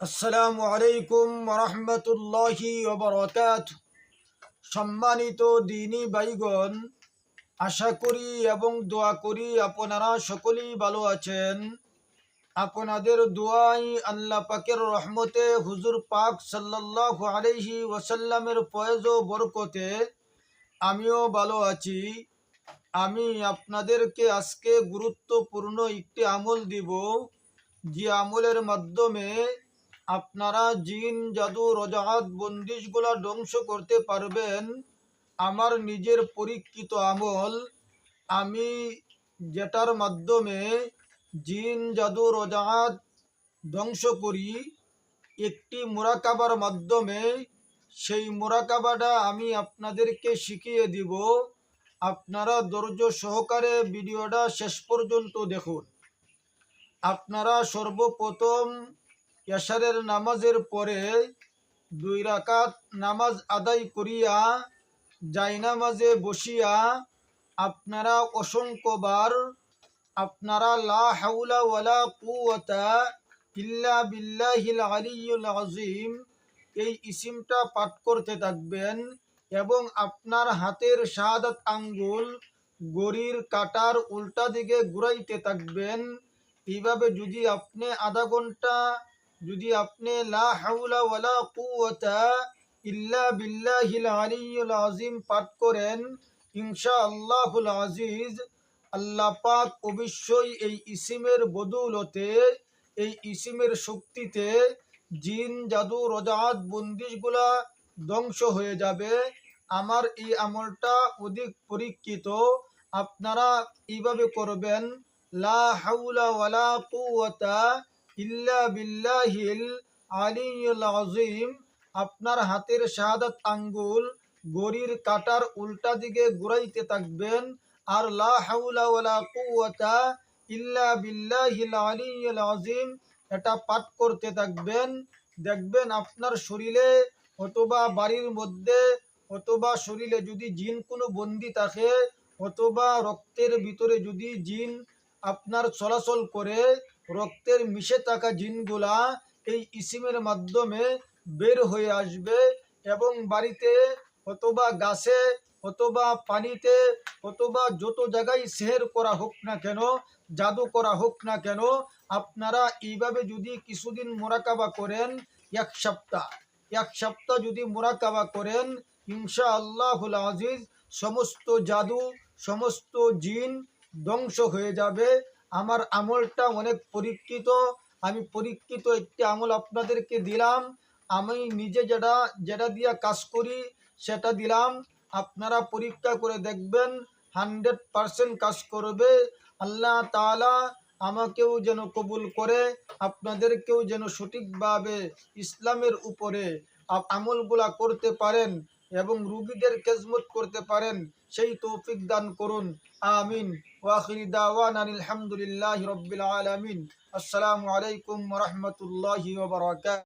আসসালামু আলাইকুম ওরহমতুল্লাহি ওবরাকাতুহু। সম্মানিত দিনী ভাইগণ, আশা করি এবং দোয়া করি আপনারা সকলেই ভালো আছেন। আপনাদের দোয়াই আল্লাহ পাকের রহমতে হুজুর পাক সাল্লাল্লাহু আলাইহি ওয়াসাল্লামের ফয়েজ ও বরকতে আমিও ভালো আছি। আমি আপনাদেরকে আজকে গুরুত্বপূর্ণ একটি আমল দিব, যে আমলের মাধ্যমে আপনারা জিন জাদু রজাহাত বন্দিশগুলা ধ্বংস করতে পারবেন। আমার নিজের পরীক্ষিত আমল, আমি যেটার মাধ্যমে জিন জাদু রজাহাত ধ্বংস করি একটি মুরাকাবার মাধ্যমে। সেই মুরাকাবাটা আমি আপনাদেরকে শিখিয়ে দিব। আপনারা ধৈর্য সহকারে ভিডিওটা শেষ পর্যন্ত দেখুন। আপনারা সর্বপ্রথম এশারের নামাজের পরে 2 রাকাত নামাজ আদায় করিয়া জায়নামাজে বসিয়া আপনারা অসংখ্যবার আপনারা লা হাওলা ওয়ালা কুওয়াতা ইল্লা বিল্লাহিল আলিয়্যিল আযীম এই ইসিমটা পাঠ করতে থাকবেন এবং আপনার হাতের শাহাদাত আঙ্গুল ঘড়ির কাঁটার উল্টা দিকে ঘুরাইতে থাকবেন। এইভাবে যদি আপনি আধা ঘন্টা লা হাওলা ওয়ালা কুওয়াতা ইল্লা বিল্লাহিল আলিয়্যিল আযীম পাঠ করেন, ইনশাআল্লাহুল আজিজ আল্লাহ পাক অবশ্যই এই ইসিমের বদৌলতে, এই ইসিমের শক্তিতে জিন জাদু রজাহাত বন্দিশগুলা ধ্বংস হয়ে যাবে। আমার এই আমলটা অধিক পরীক্ষিত। আপনারা এইভাবে করবেন, লা হাওলা ওয়ালা কুওয়াতা ইল্লা বিল্লাহিল আলিয়্যিল আযীম। আপনার হাতের শাহাদাত আঙ্গুল ঘড়ির কাঁটার উল্টা দিকে ঘুরাইতে থাকবেন আর লা হাওলা ওয়ালা কুওয়াতা ইল্লা বিল্লাহিল আলিয়্যিল আযীম এটা পাঠ করতে থাকবেন। দেখবেন আপনার শরীরে অথবা বাড়ির মধ্যে অথবা শরীরে যদি জিন কোনো বন্দি থাকে অথবা রক্তের ভিতরে যদি জিন আপনার চলাচল করে, রক্তের মিশে থাকা জিনগুলা এই ইসিমের মাধ্যমে বের হয়ে আসবে এবং বাড়িতে অথবা গাছে অথবা পানিতে অথবা যত জায়গায় সেহের করা হোক না কেন, জাদু করা হোক না কেন, আপনারা এইভাবে যদি কিছুদিন মোরাকাবা করেন, এক সপ্তাহ যদি মোরাকাবা করেন, ইনশাআল্লাহুল আজিজ সমস্ত জাদু সমস্ত জিন ধ্বংস হয়ে যাবে। আমার আমলটা অনেক পরীক্ষিত। আমি পরীক্ষিত একটি আমল আপনাদেরকে দিলাম। আমি নিজে যেটা দিয়া কাজ করি সেটা দিলাম। আপনারা পরীক্ষা করে দেখবেন, 100% কাজ করবে। আল্লাহ তাআলা আমাকেও যেন কবুল করে, আপনাদেরকেও যেন সঠিকভাবে ইসলামের উপরে আমলগুলা করতে পারেন এবং রুগীদের খেজমত করতে পারেন, সেই তৌফিক দান করুন। আমিন। ওয়া আখিরি দাওয়ানা আলহামদুলিল্লাহি রাব্বিল আলামিন। আসসালামু আলাইকুম ওয়া রাহমাতুল্লাহি ওয়া বারাকাতুহু।